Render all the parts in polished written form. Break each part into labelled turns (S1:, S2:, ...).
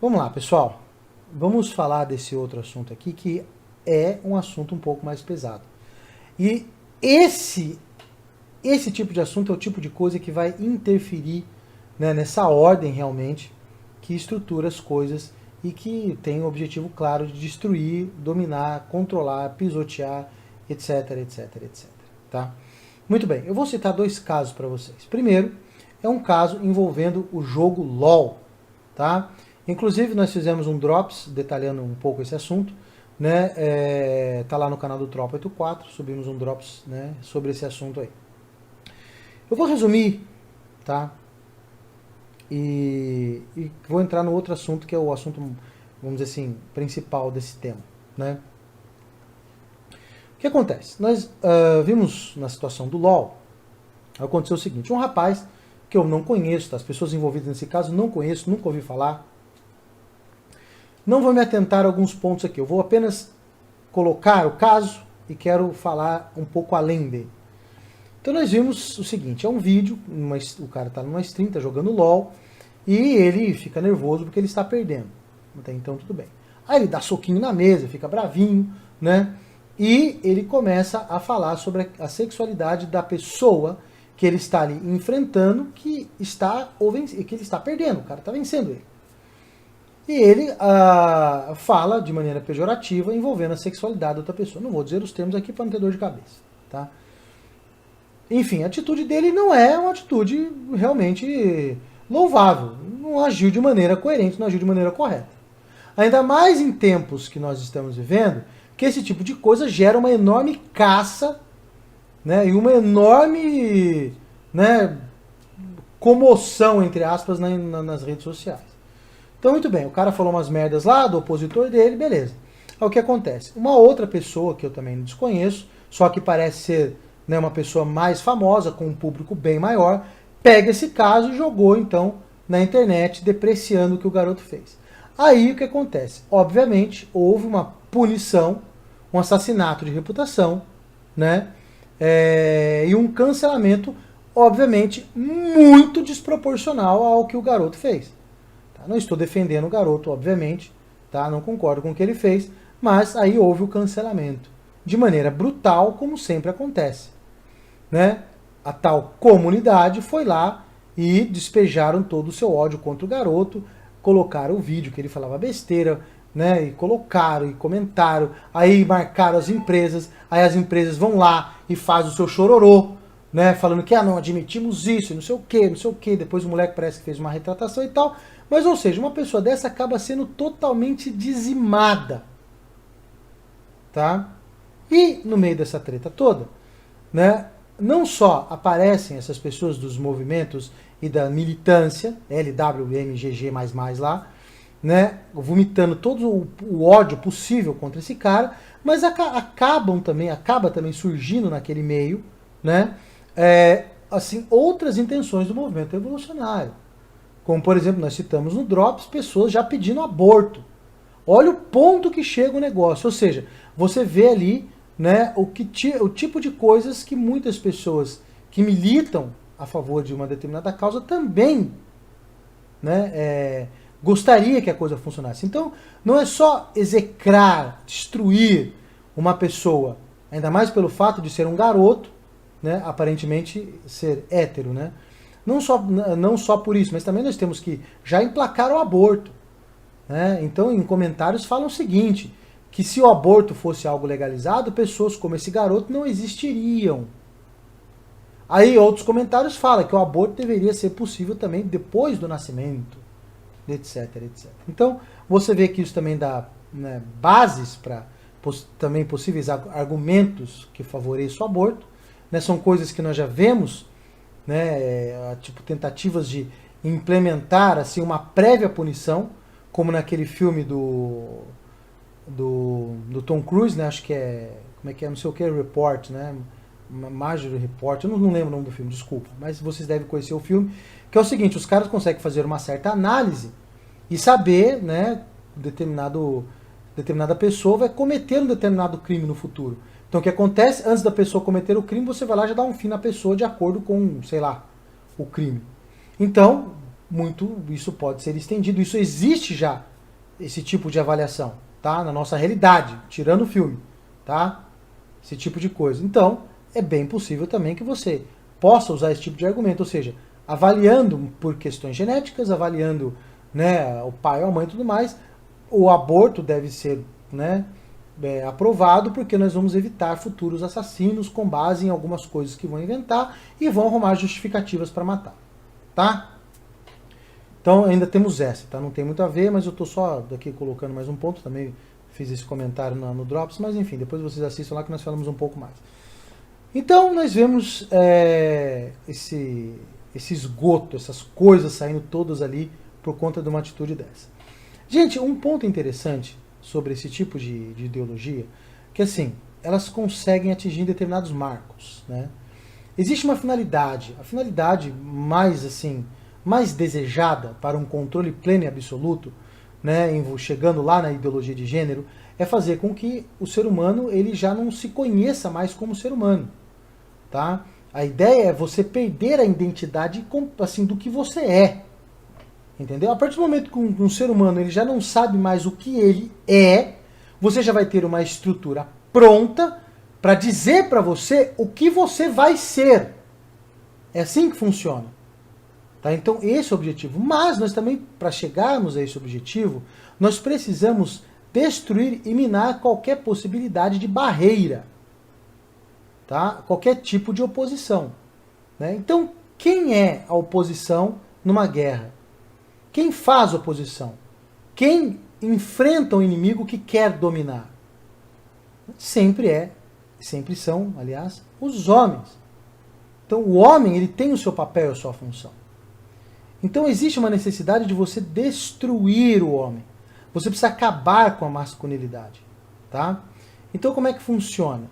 S1: Vamos lá, pessoal. Vamos falar desse outro assunto aqui, que é um assunto um pouco mais pesado. E esse tipo de assunto é o tipo de coisa que vai interferir, né, nessa ordem realmente que estrutura as coisas e que tem o objetivo claro de destruir, dominar, controlar, pisotear, etc, etc, etc. Tá? Muito bem, eu vou citar dois casos para vocês. Primeiro, é um caso envolvendo o jogo LoL. Tá? Inclusive, nós fizemos um Drops detalhando um pouco esse assunto. Né? Tá lá no canal do Tropa 84, subimos um Drops, né, sobre esse assunto aí. Eu vou resumir, tá? E vou entrar no outro assunto que é o assunto, vamos dizer assim, principal desse tema, né? O que acontece? Nós vimos na situação do LoL, aconteceu o seguinte, um rapaz que eu não conheço, tá? As pessoas envolvidas nesse caso não conheço, nunca ouvi falar. Não vou me atentar a alguns pontos aqui, eu vou apenas colocar o caso e quero falar um pouco além dele. Então nós vimos o seguinte, é um vídeo, o cara está numa stream, está jogando LOL, e ele fica nervoso porque ele está perdendo. Até então tudo bem. Aí ele dá soquinho na mesa, fica bravinho, né? E ele começa a falar sobre a sexualidade da pessoa que ele está ali enfrentando, que ele está perdendo, o cara está vencendo ele. E ele fala de maneira pejorativa envolvendo a sexualidade da outra pessoa. Não vou dizer os termos aqui para não ter dor de cabeça, tá? Enfim, a atitude dele não é uma atitude realmente louvável. Não agiu de maneira coerente, não agiu de maneira correta. Ainda mais em tempos que nós estamos vivendo, que esse tipo de coisa gera uma enorme caça, né, e uma enorme, né, comoção, entre aspas, nas redes sociais. Então, muito bem, o cara falou umas merdas lá do opositor dele, beleza. Aí o que acontece? Uma outra pessoa que eu também desconheço, só que parece ser, né, uma pessoa mais famosa, com um público bem maior, pega esse caso e jogou então na internet, depreciando o que o garoto fez. Aí o que acontece? Obviamente houve uma punição, um assassinato de reputação, né? E um cancelamento, obviamente, muito desproporcional ao que o garoto fez. Tá? Não estou defendendo o garoto, obviamente, tá? Não concordo com o que ele fez, mas aí houve o cancelamento. De maneira brutal, como sempre acontece. Né? A tal comunidade foi lá e despejaram todo o seu ódio contra o garoto, colocaram o vídeo que ele falava besteira, né? E colocaram e comentaram, aí marcaram as empresas, aí as empresas vão lá e fazem o seu chororô, né? Falando que não admitimos isso, não sei o que, não sei o que. Depois o moleque parece que fez uma retratação e tal. Mas, ou seja, uma pessoa dessa acaba sendo totalmente dizimada, tá? E no meio dessa treta toda, né? Não só aparecem essas pessoas dos movimentos e da militância, LWMGG++ lá, né, vomitando todo o ódio possível contra esse cara, mas acaba também surgindo naquele meio, né, assim, outras intenções do movimento revolucionário. Como, por exemplo, nós citamos no Drops, pessoas já pedindo aborto. Olha o ponto que chega o negócio. Ou seja, você vê ali, né, o tipo de coisas que muitas pessoas que militam a favor de uma determinada causa também, né, gostaria que a coisa funcionasse. Então, não é só execrar, destruir uma pessoa, ainda mais pelo fato de ser um garoto, né, aparentemente ser hétero, né? Não só por isso, mas também nós temos que já emplacar o aborto. Né? Então, em comentários falam o seguinte, que se o aborto fosse algo legalizado, pessoas como esse garoto não existiriam. Aí outros comentários falam que o aborto deveria ser possível também depois do nascimento, etc, etc. Então, você vê que isso também dá, né, bases para também possíveis argumentos que favoreçam o aborto. Né? São coisas que nós já vemos, né, tipo tentativas de implementar assim uma prévia punição, como naquele filme do Tom Cruise, né, acho que como é que é, não sei o que, Report, né, Major Report, eu não lembro o nome do filme, desculpa, mas vocês devem conhecer o filme, que é o seguinte, os caras conseguem fazer uma certa análise e saber, né, determinada pessoa vai cometer um determinado crime no futuro. Então o que acontece? Antes da pessoa cometer o crime, você vai lá e já dá um fim na pessoa de acordo com, sei lá, o crime. Então, isso pode ser estendido, isso existe já, esse tipo de avaliação, tá? Na nossa realidade, tirando o filme, tá? Esse tipo de coisa. Então, é bem possível também que você possa usar esse tipo de argumento, ou seja, avaliando por questões genéticas, avaliando, né, o pai ou a mãe e tudo mais, o aborto deve ser, né, aprovado porque nós vamos evitar futuros assassinos com base em algumas coisas que vão inventar e vão arrumar justificativas para matar, tá? Então ainda temos essa, tá? Não tem muito a ver, mas eu tô só daqui colocando mais um ponto, também fiz esse comentário no Drops, mas enfim, depois vocês assistam lá que nós falamos um pouco mais. Então nós vemos esse esgoto, essas coisas saindo todas ali por conta de uma atitude dessa. Gente, um ponto interessante sobre esse tipo de ideologia, que assim, elas conseguem atingir determinados marcos, né? Existe uma finalidade, a finalidade mais assim, mais desejada para um controle pleno e absoluto, né, chegando lá na ideologia de gênero, é fazer com que o ser humano ele já não se conheça mais como ser humano, tá? A ideia é você perder a identidade assim do que você é, entendeu? A partir do momento que um ser humano ele já não sabe mais o que ele é, você já vai ter uma estrutura pronta para dizer para você o que você vai ser. É assim que funciona. Tá? Então esse é o objetivo. Mas nós também, para chegarmos a esse objetivo, nós precisamos destruir e minar qualquer possibilidade de barreira. Tá? Qualquer tipo de oposição. Né? Então, quem é a oposição numa guerra? Quem faz oposição? Quem enfrenta o inimigo que quer dominar? Sempre são, aliás, os homens. Então o homem ele tem o seu papel e a sua função. Então existe uma necessidade de você destruir o homem. Você precisa acabar com a masculinidade. Tá? Então como é que funciona?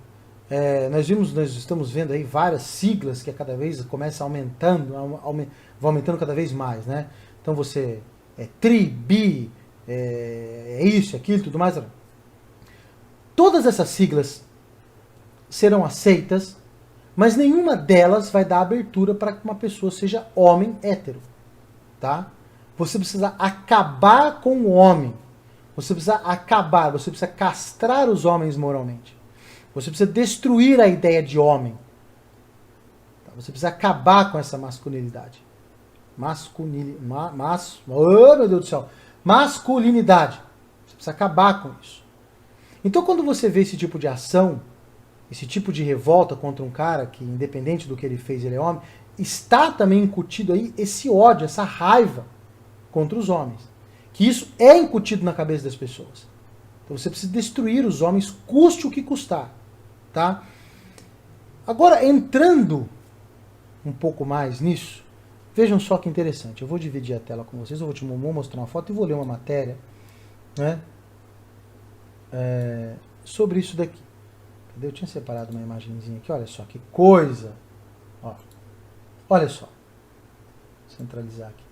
S1: Nós estamos vendo aí várias siglas que cada vez começam aumentando, vão aumentando cada vez mais, né? Então você é tri, bi, isso, aquilo, tudo mais. Todas essas siglas serão aceitas, mas nenhuma delas vai dar abertura para que uma pessoa seja homem hétero, tá? Você precisa acabar com o homem. Você precisa castrar os homens moralmente. Você precisa destruir a ideia de homem. Você precisa acabar com essa masculinidade. Oh, meu Deus do céu. Masculinidade. Você precisa acabar com isso. Então, quando você vê esse tipo de ação, esse tipo de revolta contra um cara que, independente do que ele fez, ele é homem, está também incutido aí esse ódio, essa raiva contra os homens. Que isso é incutido na cabeça das pessoas. Então você precisa destruir os homens, custe o que custar. Tá? Agora, entrando um pouco mais nisso, vejam só que interessante. Eu vou dividir a tela com vocês, vou mostrar uma foto e vou ler uma matéria, né, sobre isso daqui. Eu tinha separado uma imagenzinha aqui, olha só que coisa. Ó, olha só. Vou centralizar aqui.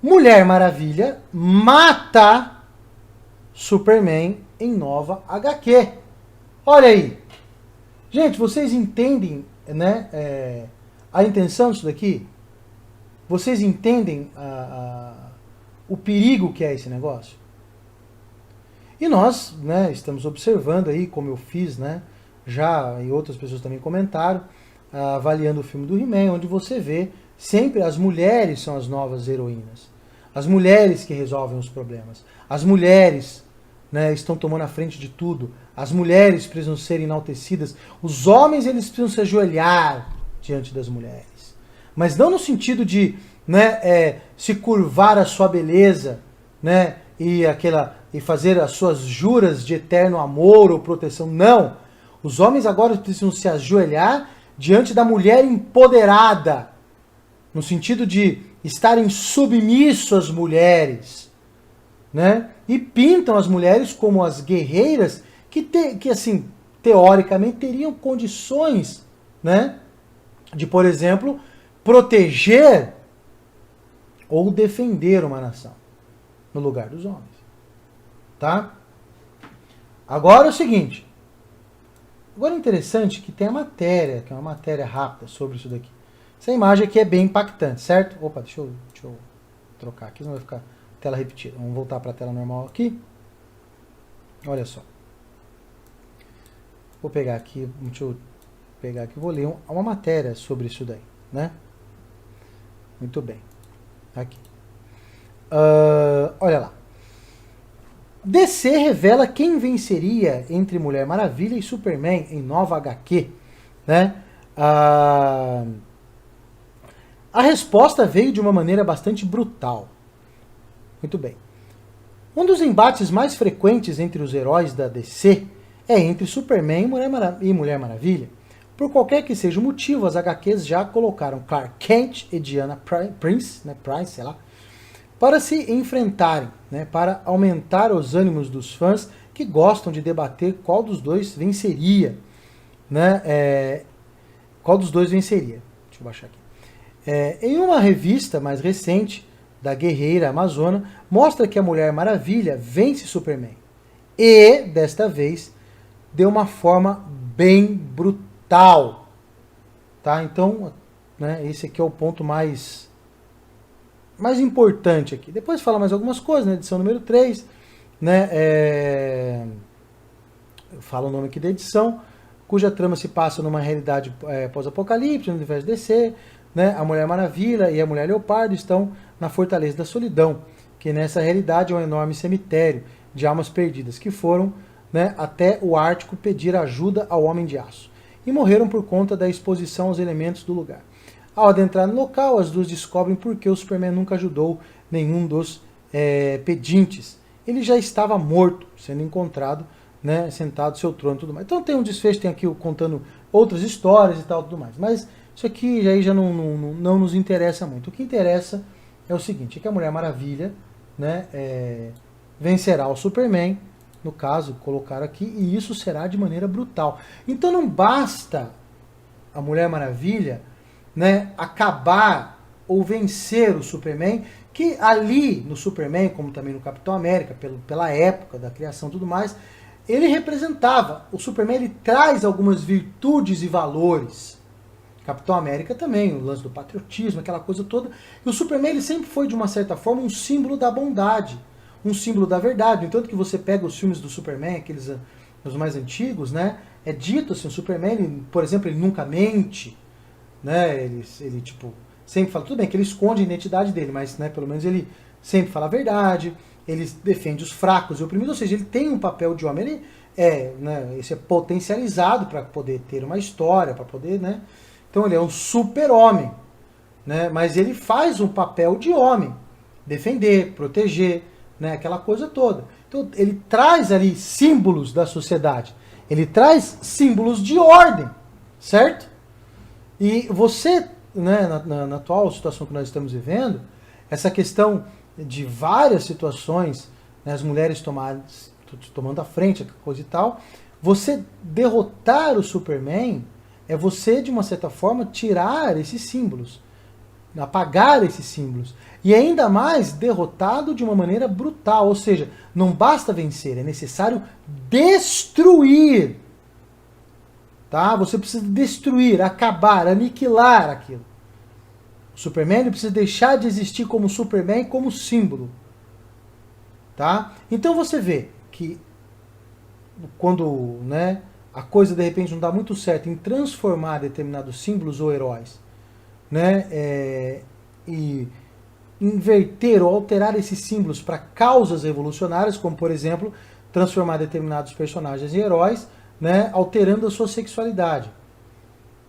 S1: Mulher Maravilha mata Superman em nova HQ. Olha aí. Gente, vocês entendem, né, a intenção disso daqui? Vocês entendem o perigo que é esse negócio? E nós, né, estamos observando aí, como eu fiz, né, já, e outras pessoas também comentaram, avaliando o filme do He-Man, onde você vê sempre as mulheres são as novas heroínas. As mulheres que resolvem os problemas. As mulheres, né, estão tomando a frente de tudo. As mulheres precisam ser enaltecidas. Os homens eles precisam se ajoelhar diante das mulheres. Mas não no sentido de, né, se curvar a sua beleza, né, e fazer as suas juras de eterno amor ou proteção. Não. Os homens agora precisam se ajoelhar diante da mulher empoderada, no sentido de estarem submissos às mulheres, né? E pintam as mulheres como as guerreiras que assim, teoricamente teriam condições, né, de, por exemplo, proteger ou defender uma nação no lugar dos homens. Tá? Agora é o seguinte. Agora é interessante que tem a matéria, que é uma matéria rápida sobre isso daqui. Essa imagem aqui é bem impactante, certo? Opa, deixa eu trocar aqui, senão vai ficar tela repetida. Vamos voltar para a tela normal aqui. Olha só. Vou pegar aqui, vou ler uma matéria sobre isso daí, né? Muito bem. Aqui. Olha lá. DC revela quem venceria entre Mulher Maravilha e Superman em nova HQ, né? A resposta veio de uma maneira bastante brutal. Muito bem. Um dos embates mais frequentes entre os heróis da DC é entre Superman e Mulher Maravilha. Por qualquer que seja o motivo, as HQs já colocaram Clark Kent e Diana Prince, sei lá, para se enfrentarem, né, para aumentar os ânimos dos fãs que gostam de debater qual dos dois venceria. Né, qual dos dois venceria? Deixa eu baixar aqui. Em uma revista mais recente, da Guerreira Amazona, mostra que a Mulher Maravilha vence Superman. E, desta vez, de uma forma bem brutal. Tá? Então, né, esse aqui é o ponto mais importante aqui. Depois fala mais algumas coisas, na edição número 3, né, fala o nome aqui da edição, cuja trama se passa numa realidade pós-apocalipse, no universo DC, né, a Mulher Maravilha e a Mulher Leopardo estão na Fortaleza da Solidão, que nessa realidade é um enorme cemitério de almas perdidas, que foram, né, até o Ártico pedir ajuda ao Homem de Aço, e morreram por conta da exposição aos elementos do lugar. Ao adentrar no local, as duas descobrem por que o Superman nunca ajudou nenhum dos pedintes. Ele já estava morto, sendo encontrado, né, sentado no seu trono e tudo mais. Então tem um desfecho, tem aqui contando outras histórias e tal, tudo mais. Mas isso aqui aí já não nos interessa muito. O que interessa é o seguinte, é que a Mulher Maravilha, né, vencerá o Superman, no caso, colocaram aqui, e isso será de maneira brutal. Então não basta a Mulher Maravilha, né, acabar ou vencer o Superman, que ali no Superman, como também no Capitão América, pela época da criação e tudo mais, ele representava, o Superman ele traz algumas virtudes e valores. Capitão América também, o lance do patriotismo, aquela coisa toda. E o Superman ele sempre foi, de uma certa forma, um símbolo da bondade, um símbolo da verdade. No entanto que você pega os filmes do Superman, aqueles os mais antigos, né, é dito assim, o Superman, ele, por exemplo, ele nunca mente, né, ele tipo, sempre fala, tudo bem que ele esconde a identidade dele, mas, né, pelo menos ele sempre fala a verdade, ele defende os fracos e oprimidos, ou seja, ele tem um papel de homem, ele né, esse é potencializado para poder ter uma história, para poder, né, então ele é um super-homem, né, mas ele faz um papel de homem, defender, proteger, né, aquela coisa toda. Então ele traz ali símbolos da sociedade, ele traz símbolos de ordem, certo? E você, né, na atual situação que nós estamos vivendo, essa questão de várias situações, né, as mulheres tomando a frente, coisa e tal, você derrotar o Superman é você, de uma certa forma, tirar esses símbolos, apagar esses símbolos. E ainda mais derrotado de uma maneira brutal, ou seja, não basta vencer, é necessário destruir. Tá? Você precisa destruir, acabar, aniquilar aquilo. O Superman ele precisa deixar de existir como Superman, como símbolo. Tá? Então você vê que quando, né, a coisa de repente não dá muito certo em transformar determinados símbolos ou heróis, né, e inverter ou alterar esses símbolos para causas revolucionárias, como por exemplo, transformar determinados personagens em heróis, né, alterando a sua sexualidade.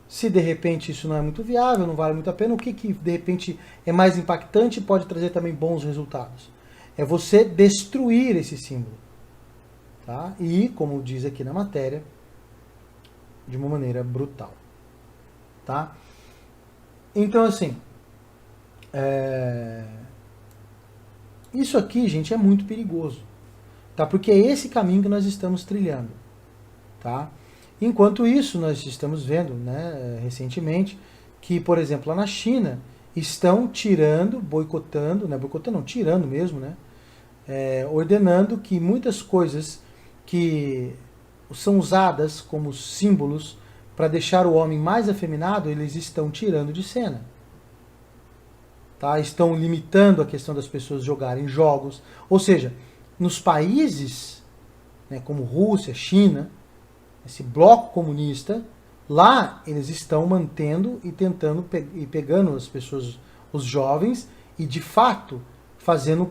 S1: Se de repente isso não é muito viável, não vale muito a pena, o que de repente é mais impactante e pode trazer também bons resultados? É você destruir esse símbolo. Tá? E, como diz aqui na matéria, de uma maneira brutal. Tá? Então, assim, isso aqui, gente, é muito perigoso. Tá? Porque é esse caminho que nós estamos trilhando. Tá? Enquanto isso, nós estamos vendo, né, recentemente, que, por exemplo, lá na China, estão boicotando não, tirando mesmo, né, ordenando que muitas coisas que são usadas como símbolos para deixar o homem mais afeminado, eles estão tirando de cena. Tá? Estão limitando a questão das pessoas jogarem jogos. Ou seja, nos países, né, como Rússia, China, esse bloco comunista, lá eles estão mantendo e tentando e pegando as pessoas, os jovens, e de fato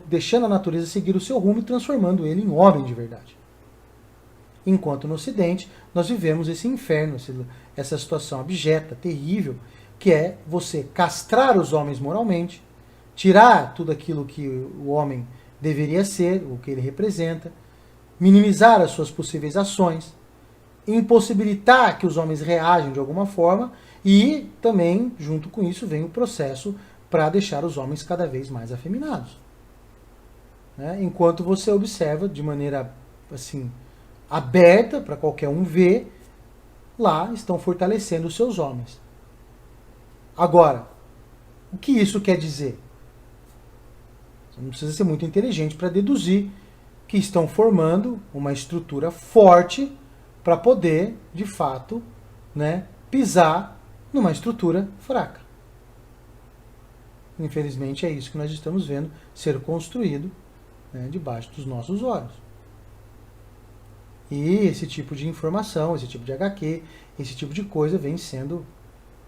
S1: deixando a natureza seguir o seu rumo e transformando ele em homem de verdade. Enquanto no Ocidente nós vivemos esse inferno, essa situação abjeta, terrível, que é você castrar os homens moralmente, tirar tudo aquilo que o homem deveria ser, o que ele representa, minimizar as suas possíveis ações, impossibilitar que os homens reajam de alguma forma e também, junto com isso, vem o processo para deixar os homens cada vez mais afeminados. Né? Enquanto você observa de maneira assim aberta para qualquer um ver, lá estão fortalecendo os seus homens. Agora, o que isso quer dizer? Você não precisa ser muito inteligente para deduzir que estão formando uma estrutura forte para poder, de fato, né, pisar numa estrutura fraca. Infelizmente é isso que nós estamos vendo ser construído, né, debaixo dos nossos olhos. E esse tipo de informação, esse tipo de HQ, esse tipo de coisa vem sendo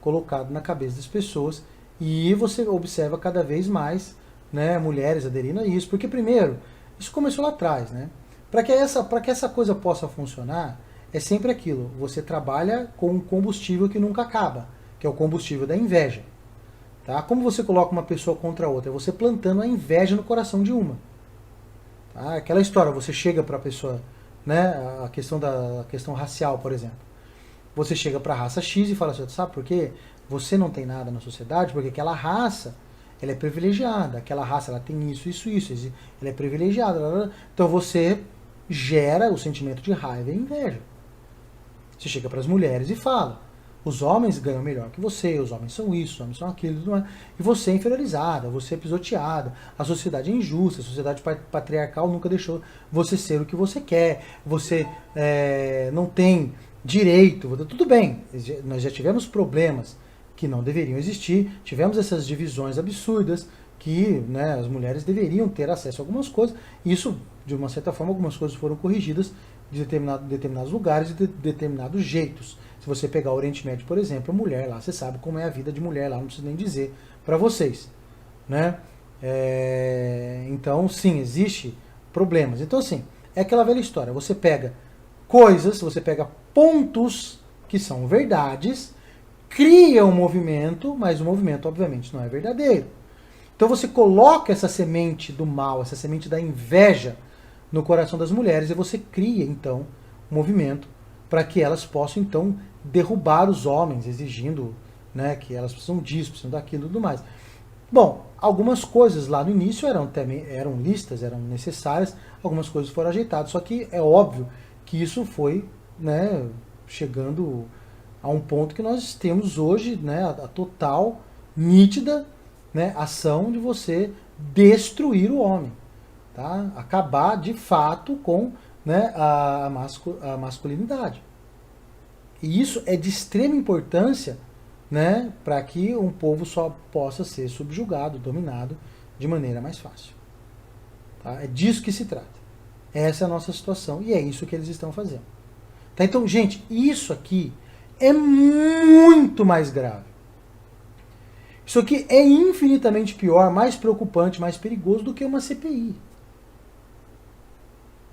S1: colocado na cabeça das pessoas e você observa cada vez mais, né, mulheres aderindo a isso, porque primeiro, isso começou lá atrás, né? Para que essa coisa possa funcionar, é sempre aquilo, você trabalha com um combustível que nunca acaba, que é o combustível da inveja. Tá? Como você coloca uma pessoa contra a outra? É você plantando a inveja no coração de uma. Tá? Aquela história, você chega para a pessoa, né, a questão racial, por exemplo. Você chega para a raça X e fala assim, sabe por quê? Você não tem nada na sociedade porque aquela raça, ela é privilegiada, aquela raça ela tem isso, ela é privilegiada. Então você gera o sentimento de raiva e inveja. Você chega para as mulheres e fala, os homens ganham melhor que você, os homens são isso, os homens são aquilo, e você é inferiorizada, você é pisoteada, a sociedade é injusta, a sociedade patriarcal nunca deixou você ser o que você quer, você não tem direito, tudo bem, nós já tivemos problemas que não deveriam existir, tivemos essas divisões absurdas, que, né, as mulheres deveriam ter acesso a algumas coisas, e isso, de uma certa forma, algumas coisas foram corrigidas de determinados lugares e de determinados jeitos. Se você pegar o Oriente Médio, por exemplo, a mulher lá, você sabe como é a vida de mulher lá, não preciso nem dizer para vocês. Né? Então, sim, existe problemas. Então, assim, é aquela velha história. Você pega coisas, você pega pontos que são verdades, cria um movimento, mas o movimento, obviamente, não é verdadeiro. Então você coloca essa semente do mal, essa semente da inveja no coração das mulheres e você cria, então, um movimento para que elas possam, então, derrubar os homens, exigindo, né, que elas precisam disso, precisam daquilo e tudo mais. Bom, algumas coisas lá no início eram listas, eram necessárias, algumas coisas foram ajeitadas, só que é óbvio que isso foi, né, chegando a um ponto que nós temos hoje, né, a total, nítida, né, ação de você destruir o homem. Tá? Acabar de fato com, né, a masculinidade. E isso é de extrema importância, né, para que um povo só possa ser subjugado, dominado de maneira mais fácil. Tá? É disso que se trata. Essa é a nossa situação e é isso que eles estão fazendo. Tá? Então, gente, isso aqui é muito mais grave. Isso aqui é infinitamente pior, mais preocupante, mais perigoso do que uma CPI.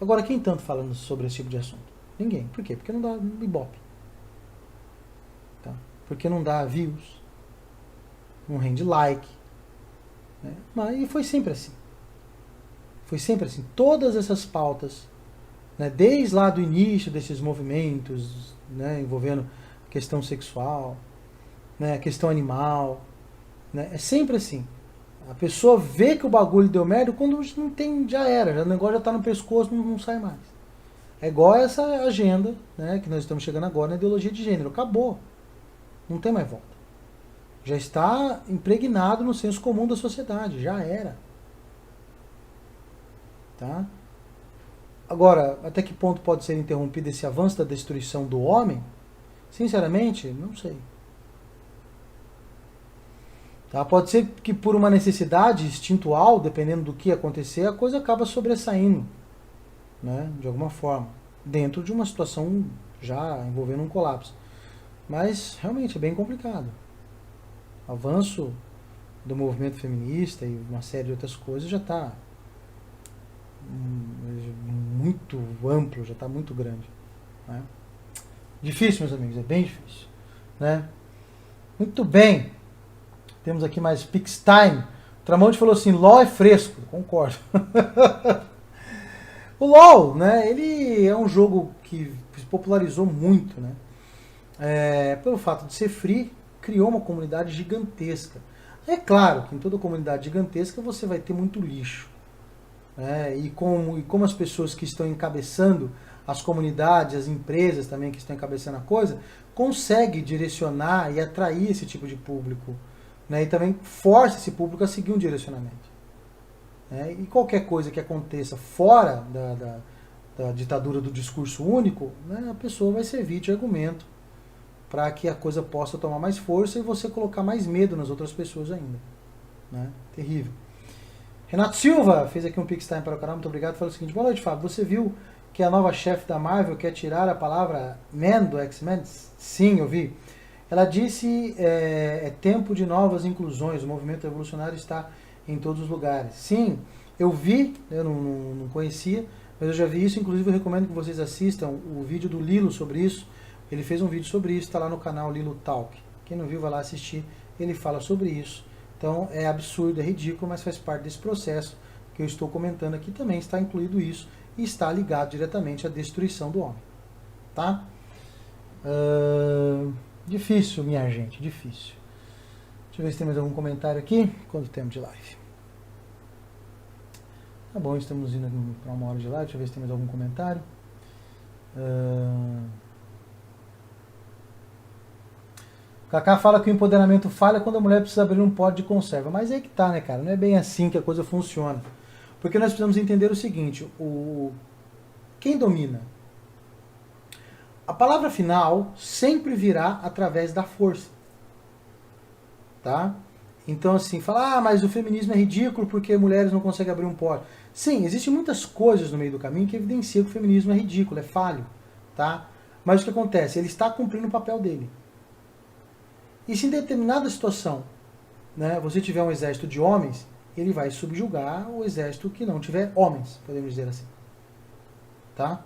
S1: Agora, quem tanto fala sobre esse tipo de assunto? Ninguém. Por quê? Porque não dá ibope. Tá? Porque não dá views, não rende like. Né? E foi sempre assim. Foi sempre assim. Todas essas pautas, né, desde lá do início desses movimentos, né, envolvendo questão sexual, né, questão animal, né, é sempre assim. A pessoa vê que o bagulho deu merda, quando não tem, já era, o negócio já está no pescoço, não sai mais. É igual essa agenda, né, que nós estamos chegando agora na ideologia de gênero. Acabou. Não tem mais volta. Já está impregnado no senso comum da sociedade. Já era. Tá? Agora, até que ponto pode ser interrompido esse avanço da destruição do homem? Sinceramente, não sei. Tá? Pode ser que por uma necessidade instintual, dependendo do que acontecer, a coisa acaba sobressaindo, né? De alguma forma, dentro de uma situação já envolvendo um colapso. Mas realmente é bem complicado. O avanço do movimento feminista e uma série de outras coisas já está muito amplo, já está muito grande. Né? Difícil, meus amigos, é bem difícil. Né? Muito bem. Temos aqui mais Pix Time. O Tramonte falou assim, LOL é fresco. Concordo. O LOL, né, ele é um jogo que se popularizou muito, né? Pelo fato de ser free, criou uma comunidade gigantesca. É claro que em toda comunidade gigantesca você vai ter muito lixo. Né? E como as pessoas que estão encabeçando as comunidades, as empresas também que estão encabeçando a coisa, conseguem direcionar e atrair esse tipo de público. Né? E também força esse público a seguir um direcionamento. Né? E qualquer coisa que aconteça fora da ditadura do discurso único, né, a pessoa vai servir de argumento para que a coisa possa tomar mais força e você colocar mais medo nas outras pessoas ainda. Né? Terrível. Renato Silva fez aqui um Pix Time para o canal, muito obrigado. Fala o seguinte, boa noite, Fábio. Você viu que a nova chefe da Marvel quer tirar a palavra Man do X-Men? Sim, eu vi. Ela disse, é tempo de novas inclusões, o movimento revolucionário está em todos os lugares. Sim, eu vi, eu não conhecia, mas eu já vi isso, inclusive eu recomendo que vocês assistam o vídeo do Lilo sobre isso. Ele fez um vídeo sobre isso, está lá no canal Lilo Talk. Quem não viu, vai lá assistir, ele fala sobre isso. Então é absurdo, é ridículo, mas faz parte desse processo que eu estou comentando aqui, também está incluído isso e está ligado diretamente à destruição do homem. Tá? Difícil, minha gente, difícil. Deixa eu ver se tem mais algum comentário aqui. Quanto tempo de live? Tá bom, estamos indo para 1 hora de live. Deixa eu ver se tem mais algum comentário. Kaká fala que o empoderamento falha quando a mulher precisa abrir um pote de conserva. Mas é que tá, né, cara? Não é bem assim que a coisa funciona. Porque nós precisamos entender o seguinte: quem domina? A palavra final sempre virá através da força. Tá? Então, assim, falar, mas o feminismo é ridículo porque mulheres não conseguem abrir um pote. Sim, existem muitas coisas no meio do caminho que evidenciam que o feminismo é ridículo, é falho. Tá? Mas o que acontece? Ele está cumprindo o papel dele. E se em determinada situação, né, você tiver um exército de homens, ele vai subjugar o exército que não tiver homens, podemos dizer assim. Tá?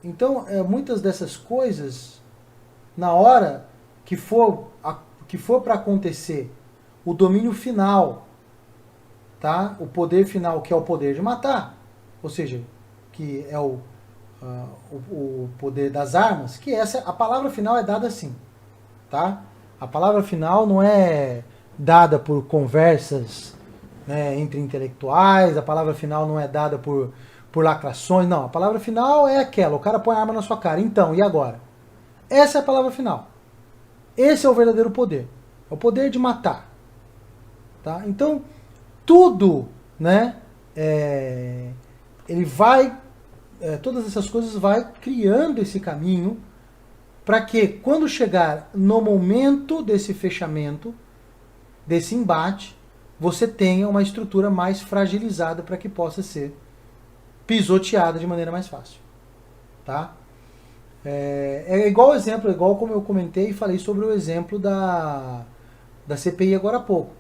S1: Então, muitas dessas coisas, na hora que for para acontecer o domínio final, tá? O poder final, que é o poder de matar, ou seja, que é o poder das armas, que a palavra final é dada assim. Tá? A palavra final não é dada por conversas, né, entre intelectuais, a palavra final não é dada por lacrações, não. A palavra final é aquela, o cara põe a arma na sua cara. Então, e agora? Essa é a palavra final. Esse é o verdadeiro poder. É o poder de matar. Tá? Então, tudo, né, ele vai, todas essas coisas vai criando esse caminho para que, quando chegar no momento desse fechamento, desse embate, você tenha uma estrutura mais fragilizada para que possa ser pisoteada de maneira mais fácil. Tá? É igual exemplo, igual como eu comentei e falei sobre o exemplo da CPI agora há pouco.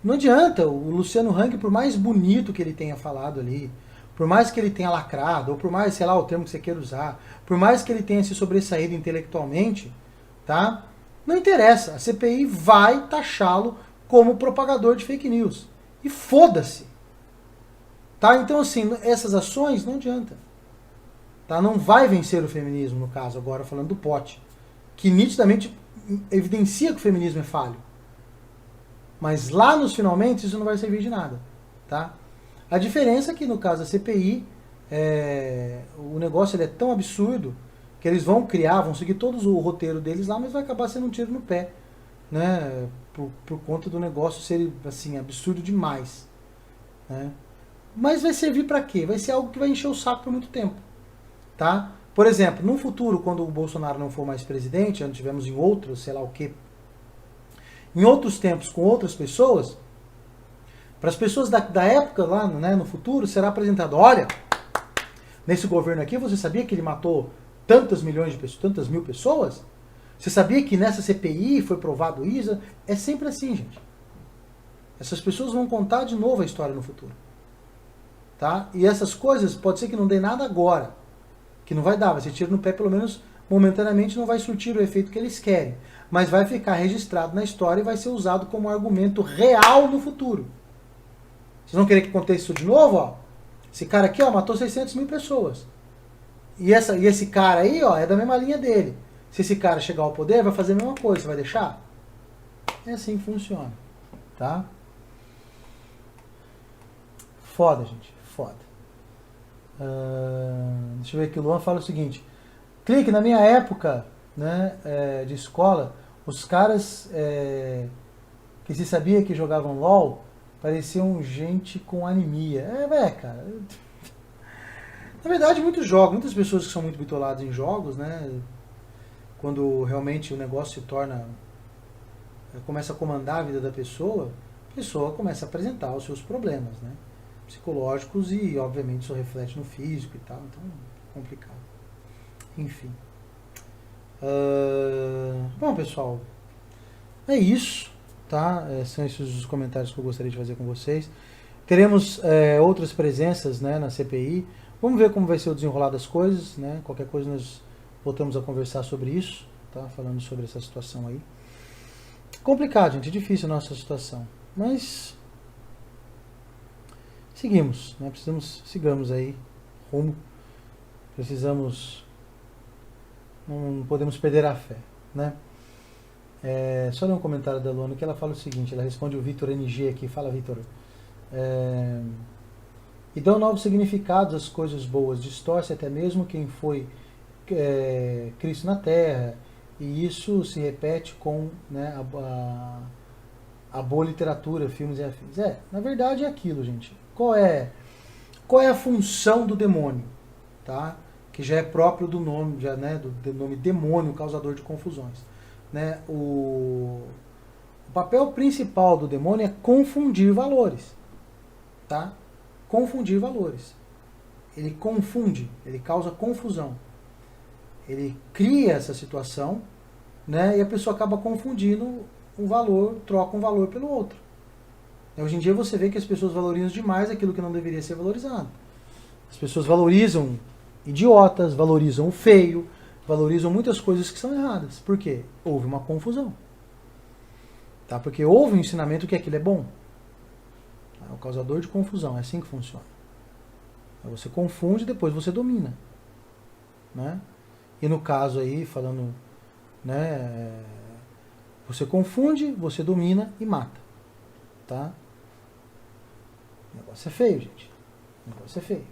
S1: Não adianta o Luciano Hang, por mais bonito que ele tenha falado ali, por mais que ele tenha lacrado, ou por mais, sei lá, o termo que você queira usar, por mais que ele tenha se sobressaído intelectualmente, tá? Não interessa, a CPI vai taxá-lo como propagador de fake news. E foda-se. Tá? Então, assim, essas ações não adianta. Tá? Não vai vencer o feminismo, no caso, agora falando do pote, que nitidamente evidencia que o feminismo é falho. Mas lá nos finalmente isso não vai servir de nada. Tá? A diferença é que no caso da CPI, o negócio ele é tão absurdo que eles vão seguir todos o roteiro deles lá, mas vai acabar sendo um tiro no pé, né? Por conta do negócio ser assim, absurdo demais. Né? Mas vai servir para quê? Vai ser algo que vai encher o saco por muito tempo. Tá? Por exemplo, no futuro, quando o Bolsonaro não for mais presidente, já tivemos em outros, sei lá o quê, em outros tempos, com outras pessoas, para as pessoas da época lá, né, no futuro, será apresentado, olha, nesse governo aqui, você sabia que ele matou tantas milhões de pessoas, tantas mil pessoas? Você sabia que nessa CPI foi provado isso? É sempre assim, gente. Essas pessoas vão contar de novo a história no futuro. Tá? E essas coisas, pode ser que não dê nada agora, que não vai dar, vai ser tiro no pé, pelo menos momentaneamente não vai surtir o efeito que eles querem, mas vai ficar registrado na história e vai ser usado como argumento real no futuro. Vocês vão querer que aconteça isso de novo? Ó? Esse cara aqui, ó, matou 600 mil pessoas. E esse cara aí, ó, é da mesma linha dele. Se esse cara chegar ao poder, vai fazer a mesma coisa. Você vai deixar? É assim que funciona. Tá? Foda, gente. Foda. Deixa eu ver aqui. O Luan fala o seguinte. Clique, na minha época, né, de escola, os caras que se sabia que jogavam LOL pareciam gente com anemia. Cara. Na verdade, muitos jogos, muitas pessoas que são muito bitoladas em jogos, né, quando realmente o negócio se torna, começa a comandar a vida da pessoa, a pessoa começa a apresentar os seus problemas, né, psicológicos e, obviamente, isso reflete no físico e tal, então é complicado. Enfim. Bom, pessoal, é isso, tá? São esses os comentários que eu gostaria de fazer com vocês. Teremos outras presenças, né, na CPI. Vamos ver como vai ser o desenrolar das coisas, né? Qualquer coisa nós voltamos a conversar sobre isso, tá? Falando sobre essa situação aí. Complicado, gente, é difícil a nossa situação, mas seguimos, né? Sigamos aí rumo. Não podemos perder a fé, né? Só ler um comentário da Luana que ela fala o seguinte, ela responde o Vitor NG aqui, fala Vitor. E dão novos significados às coisas boas, distorce até mesmo quem foi Cristo na Terra, e isso se repete com, né, a boa literatura, filmes e afins. Na verdade é aquilo, gente. Qual é a função do demônio? Tá? Que já é próprio do nome, já, né, do nome demônio, causador de confusões. Né? O papel principal do demônio é confundir valores. Tá? Confundir valores. Ele confunde, ele causa confusão. Ele cria essa situação, né, e a pessoa acaba confundindo um valor, troca um valor pelo outro. Hoje em dia você vê que as pessoas valorizam demais aquilo que não deveria ser valorizado. As pessoas valorizam idiotas, valorizam o feio, valorizam muitas coisas que são erradas. Por quê? Houve uma confusão. Tá? Porque houve um ensinamento que aquilo é bom. É o causador de confusão, é assim que funciona. Você confunde e depois você domina. Né? E no caso aí, falando, né, você confunde, você domina e mata. Tá? O negócio é feio, gente. O negócio é feio.